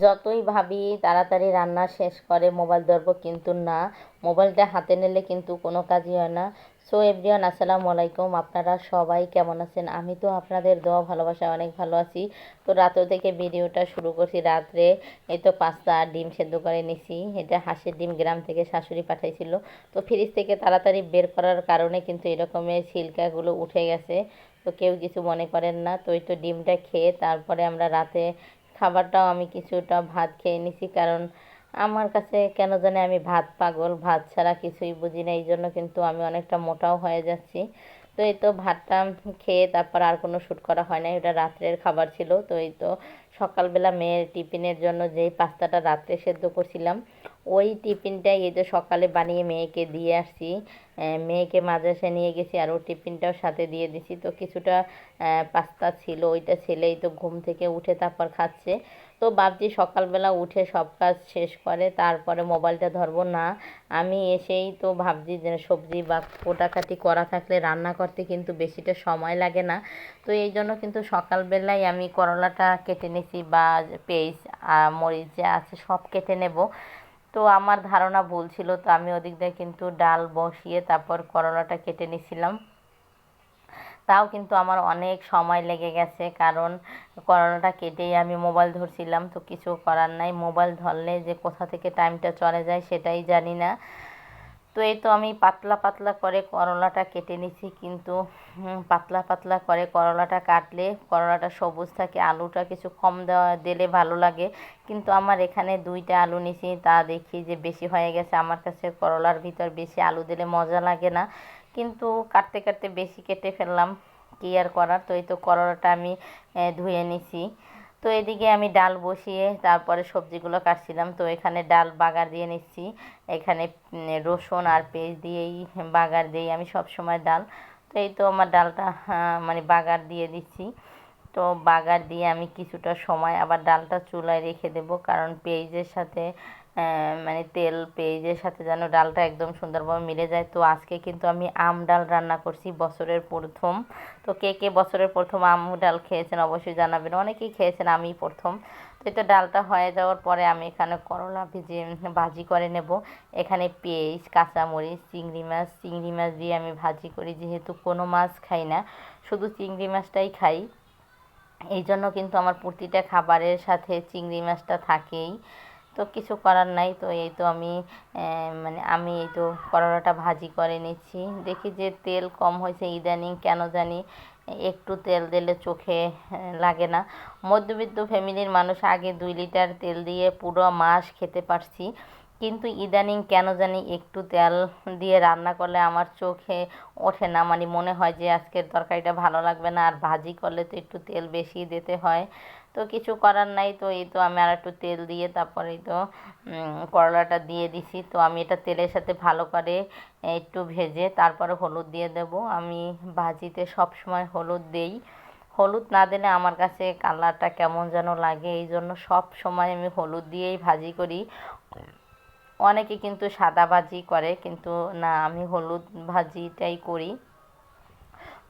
যতই ভাবি তাড়াতাড়ি রান্না শেষ করে মোবাইল ধরবো, কিন্তু না, মোবাইলটা হাতে নিলে কিন্তু কোনো কাজই হয় না। সো এভরিওয়ান, আসসালামু আলাইকুম। আপনারা সবাই কেমন আছেন? আমি তো আপনাদের দোয়া ভালোবাসা অনেক ভালো আছি। তো রাত থেকে ভিডিওটা শুরু করছি। রাত্রে এই তো পাস্তা আর ডিম সেদ্ধ করে নিছি। এটা হাঁসের ডিম, গ্রাম থেকে শাশুড়ি পাঠাইছিল। তো ফ্রিজ থেকে তাড়াতাড়ি বের করার কারণে কিন্তু এরকমের ছিলকাগুলো উঠে গেছে। তো কেউ কিছু মনে করেন না। তো এই তো ডিমটা খেয়ে তারপরে আমরা রাতে খাবারটাও আমি কিছুটা ভাত খেয়ে নিছি, কারণ আমার কাছে কেন জানি আমি ভাত পাগল, ভাত ছাড়া কিছুই বুঝি না। এই জন্য কিন্তু আমি অনেকটা মোটাও হয়ে যাচ্ছি। তো এই তো ভাতটা খেয়ে তারপর আর কোনো শ্যুট করা হয় না, এটা রাত্রের খাবার ছিল। তো এই তো সকালবেলা মেয়ের টিফিনের জন্য যেই পাস্তাটা রাত্রে সেদ্ধ করছিলাম, ওই টিফিনটাই এই যে সকালে বানিয়ে মেয়েকে দিয়ে আসছি। মেয়েকে মাদ্রাসায় নিয়ে গেছি আর ওর টিফিনটাও সাথে দিয়ে দিছি। তো কিছুটা পাস্তা ছিল, ওইটা ছেলেই তো ঘুম থেকে উঠে তারপর খাচ্ছে। তো ভাবছি সকালবেলা উঠে সব কাজ শেষ করে তারপরে মোবাইলটা ধরবো না। আমি এসেই তো ভাবছি যে সবজি বা কোটাকাটি করা থাকলে রান্না করতে কিন্তু বেশিটা সময় লাগে না। তো এই জন্য কিন্তু সকালবেলায় আমি করলাটা কেটে নিছি, বা পেঁয়াজ মরিচ যা আছে সব কেটে নেব। তো আমার ধারণা ভুল ছিল, তো আমি ওদিক দিয়ে কিন্তু ডাল বসিয়ে তারপর করলাটা কেটে নিছিলাম। তাও কিন্তু আমার অনেক সময় লেগে গেছে, কারণ করলাটা কেটেই আমি মোবাইল ধরছিলাম। তো কিছু করার নাই, মোবাইল ধরলে যে কোথা থেকে টাইমটা চলে যায় সেটাই জানি না। তো এই তো আমি পাতলা পাতলা করে করলাটা কেটে নিছি, কিন্তু পাতলা পাতলা করে করলাটা কাটলে করলাটা সবুজ থাকে, আলুটা কিছু কম দিলে ভালো লাগে। কিন্তু আমার এখানে 2টা আলু নিছি, তা দেখি যে বেশি হয়ে গেছে। আমার কাছে করলার ভিতর বেশি আলু দিলে মজা লাগে না, কিন্তু কাটতে কাটতে বেশি কেটে ফেললাম, কী আর করার। তো এই তো করলাটা আমি ধুয়ে নিছি। তো এদিকে আমি ডাল বসিয়ে তারপরে সবজিগুলো কাটছিলাম। তো এখানে ডাল বাগার দিয়ে নিচ্ছি। এখানে রসুন আর পেঁয়াজ দিয়েই বাগার দিই আমি সব সময় ডাল। তো এই তো আমার ডালটা মানে বাগার দিয়ে দিচ্ছি। তো বাগার দিয়ে আমি কিছুটা সময় আবার ডালটা চুলায় রেখে দেব, কারণ পেঁয়াজের সাথে মানে তেল পেঁয়াজের সাথে যেন ডালটা একদম সুন্দরভাবে মিলে যায়। তো আজকে কিন্তু আমি আম ডাল রান্না করছি বছরের প্রথম। তো কে কে বছরের প্রথম আম ডাল খেয়েছেন অবশ্যই জানাবেন। অনেকেই খেয়েছেন, আমি প্রথম। তো এই তো ডালটা হয়ে যাওয়ার পরে আমি এখানে করলা ভেজে ভাজি করে নেব। এখানে পেঁয়াজ, কাঁচামরিচ, চিংড়ি মাছ দিয়ে আমি ভাজি করি, যেহেতু কোনো মাছ খাই না, শুধু চিংড়ি মাছটাই খাই। এই জন্য কিন্তু আমার প্রতিটা খাবারের সাথে চিংড়ি মাছটা থাকেই। তো কিছু করার নাই। তো এই তো আমি মানে আমি এই তো করলাটা ভাজি করে নিচ্ছি। দেখি যে তেল কম হয়েছে ইদানিং, কেন জানি একটু তেল দিলে চোখে লাগে না। মধ্যবিত্ত ফ্যামিলির মানুষ, আগে 2 লিটার তেল দিয়ে পুরো মাস খেতে পারছি, কিন্তু ইদানিং কেন জানি একটু তেল দিয়ে রান্না করলে আমার চোখে ওঠে না, মানে মনে হয় যে আজকের তরকারিটা ভালো লাগবে না। আর ভাজি করলে তো একটু তেল বেশি দিতে হয়। তো কিছু করার নাই। তো এই তো আমি আর একটু তেল দিয়ে তারপরে এই তো করলাটা দিয়ে দিছি। তো আমি এটা তেলের সাথে ভালো করে একটু ভেজে তারপরে হলুদ দিয়ে দেব। আমি ভাজিতে সব সময় হলুদ দেই, হলুদ না দিলে আমার কাছে কালারটা কেমন যেন লাগে, এই জন্য সব সময় আমি হলুদ দিয়েই ভাজি করি। অনেকে কিন্তু সাদা ভাজি করে, কিন্তু না, আমি হলুদ ভাজিটাই করি।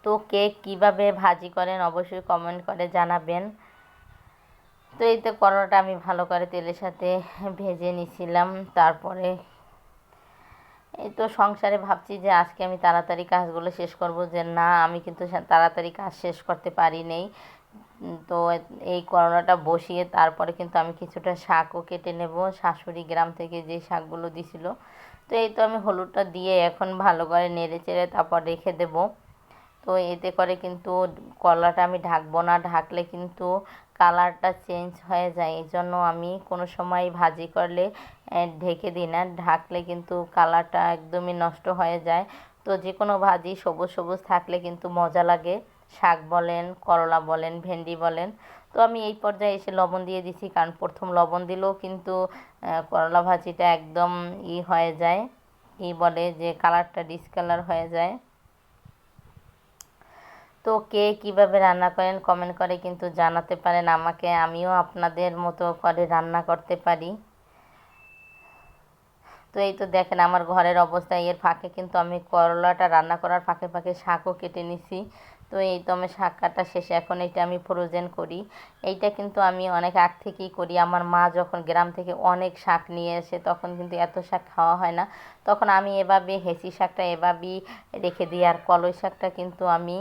তো কে কীভাবে ভাজি করেন অবশ্যই কমেন্ট করে জানাবেন। তো এই তো করলাটা আমি ভালো করে তেলের সাথে ভেজে নিছিলাম। তারপরে এই তো সংসারে ভাবছি যে আজকে আমি তাড়াতাড়ি কাজগুলো শেষ করব, যে না, আমি কিন্তু তাড়াতাড়ি কাজ শেষ করতে পারি নাই। তো এই করলাটা বসিয়ে তারপরে কিন্তু আমি কিছুটা শাকও কেটে নেব, শাশুড়ি গ্রাম থেকে যে শাকগুলো দিছিল। তো এই তো আমি হলুদটা দিয়ে এখন ভালো করে নেড়ে চেড়ে তারপর রেখে দেব। তো এতে করে কিন্তু করলাটা আমি ঢাকবো না, ঢাকলে কিন্তু কালারটা চেঞ্জ হয়ে যায়। এই জন্য আমি কোনো সময় ভাজি করলে ঢেকে দিই না, ঢাকলে কিন্তু কালারটা একদমই নষ্ট হয়ে যায়। তো যে কোনো ভাজি সবুজ সবুজ থাকলে কিন্তু মজা লাগে, শাক বলেন, করলা বলেন, ভেন্ডি বলেন। তো আমি এই পর্যায়ে এসে লবণ দিয়ে দিছি, কারণ প্রথম লবণ দিলেও কিন্তু করলা ভাজিটা একদম হয়ে যায়, বলে যে কালারটা ডিসকালার হয়ে যায়। তো কে কীভাবে রান্না করেন কমেন্ট করে কিন্তু জানাতে পারেন আমাকে, আমিও আপনাদের মতো করে রান্না করতে পারি। তো এই তো দেখেন আমার ঘরের অবস্থা, এর ফাঁকে কিন্তু আমি করলাটা রান্না করার ফাঁকে ফাঁকে শাকও কেটে নিছি। তো তো এই তো আমার শাক কাটা শেষে এখন এটা আমি ফ্রোজেন করি। এইটা কিন্তু আমি অনেক আগ থেকেই করি। আমার মা যখন গ্রাম থেকে অনেক শাক নিয়ে আসে তখন কিন্তু এত শাক খাওয়া হয় না, তখন আমি এভাবে হেঁচি শাকটা এভাবেই রেখে দিই। আর কলই শাকটা কিন্তু আমি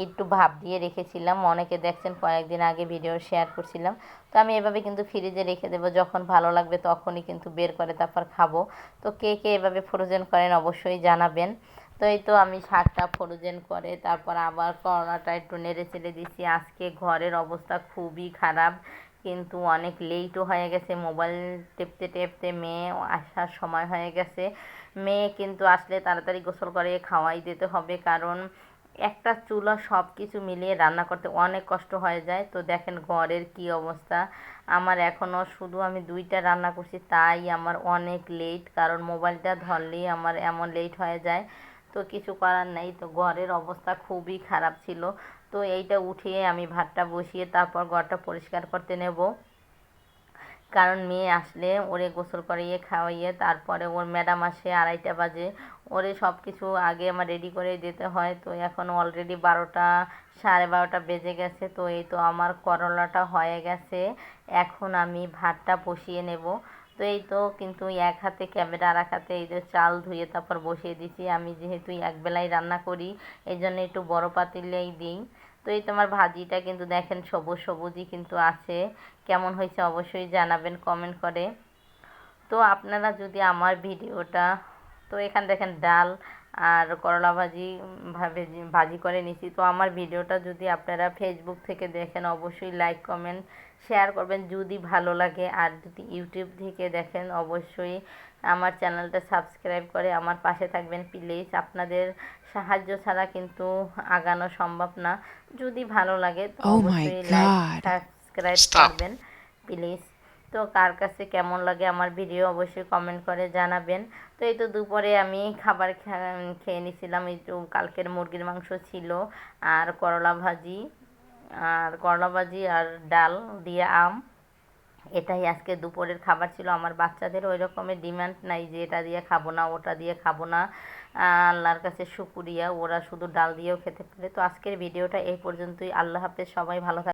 একটু ভাপ দিয়ে রেখেছিলাম, অনেকে দেখছেন কয়েকদিন আগে ভিডিও শেয়ার করছিলাম। তো আমি এভাবে কিন্তু ফ্রিজে রেখে দেবো, যখন ভালো লাগবে তখনই কিন্তু বের করে তারপর খাবো। তো কে কে এভাবে ফ্রোজেন করেন অবশ্যই জানাবেন। তো এই তো আমি শাকটা ফ্রোজেন করে তারপর আবার করলাটা একটু নেড়ে চেড়ে দিচ্ছি। আজকে ঘরের অবস্থা খুবই খারাপ, কিন্তু অনেক লেটও হয়ে গেছে, মোবাইল টিপতে টিপতে মেয়ে আসার সময় হয়ে গেছে। মেয়ে কিন্তু আসলে তাড়াতাড়ি গোসল করে খাওয়াই দিতে হবে, কারণ একটা চুলা সব কিছু মিলিয়ে রান্না করতে অনেক কষ্ট হয়ে যায়। তো দেখেন ঘরের কি অবস্থা, আমার এখনও শুধু আমি 2টা রান্না করছি, তাই আমার অনেক লেট, কারণ মোবাইলটা ধরলেই আমার এমন লেট হয়ে যায়। তো কিছু করার নেই, তো ঘরের অবস্থা খুবই খারাপ ছিল। তো এইটা উঠিয়ে আমি ভাতটা বসিয়ে তারপর ঘরটা পরিষ্কার করতে নেব, কারণ মেয়ে আসলে ওরে গোসল করিয়ে খাওয়াইয়ে তারপরে ওর ম্যাডাম আসে 2:30 বাজে, ওরে সব কিছু আগে আমার রেডি করে দিতে হয়। তো এখন অলরেডি 12টা 12:30 বেজে গেছে। তো এই তো আমার করলাটা হয়ে গেছে, এখন আমি ভাতটা বসিয়ে নেব। তো এই তো কিন্তু এক হাতে ক্যামেরা আর এক হাতে এই যে চাল ধুয়ে তারপর বসিয়ে দিছি। আমি যেহেতু একবেলাই রান্না করি এই জন্য একটু বড় পাতিলেই দিই। তো এই তোমার ভাজিটা কিন্তু দেখেন সবুজ সবুজই কিন্তু আছে, কেমন হয়েছে অবশ্যই জানাবেন কমেন্ট করে। তো আপনারা যদি আমার ভিডিওটা, তো এখানে দেখেন ডাল আর করলা ভাজি ভাজি করে নিছি। তো আমার ভিডিওটা যদি আপনারা ফেসবুক থেকে দেখেন অবশ্যই লাইক কমেন্ট শেয়ার করবেন যদি ভালো লাগে, আর যদি ইউটিউব থেকে দেখেন অবশ্যই আমার চ্যানেলটা সাবস্ক্রাইব করে আমার পাশে থাকবেন প্লিজ। আপনাদের সাহায্য ছাড়া কিন্তু আগানো সম্ভব না। যদি ভালো লাগে তো Oh my অবশ্যই লাইক God. Subscribe Stop. করবেন প্লিজ। তো কার কাছে কেমন লাগে আমার ভিডিও অবশ্যই কমেন্ট করে জানাবেন। তো এই তো দুপুরে আমি খাবার খেয়ে নিয়েছিলাম, একটু কালকের মুরগির মাংস ছিল আর করলা ভাজি আর ডাল দিয়ে আম, এটাই আজকে দুপুরের খাবার ছিল। আমার বাচ্চাদের ওই রকমের ডিমান্ড নাই যে এটা দিয়ে খাবো না ওটা দিয়ে খাবো না, আল্লাহর কাছে শুকরিয়া ওরা শুধু ডাল দিয়েও খেতে পারে। তো আজকের ভিডিওটা এই পর্যন্তই। আল্লাহ হাফেজ, সবাই ভালো থাকবেন।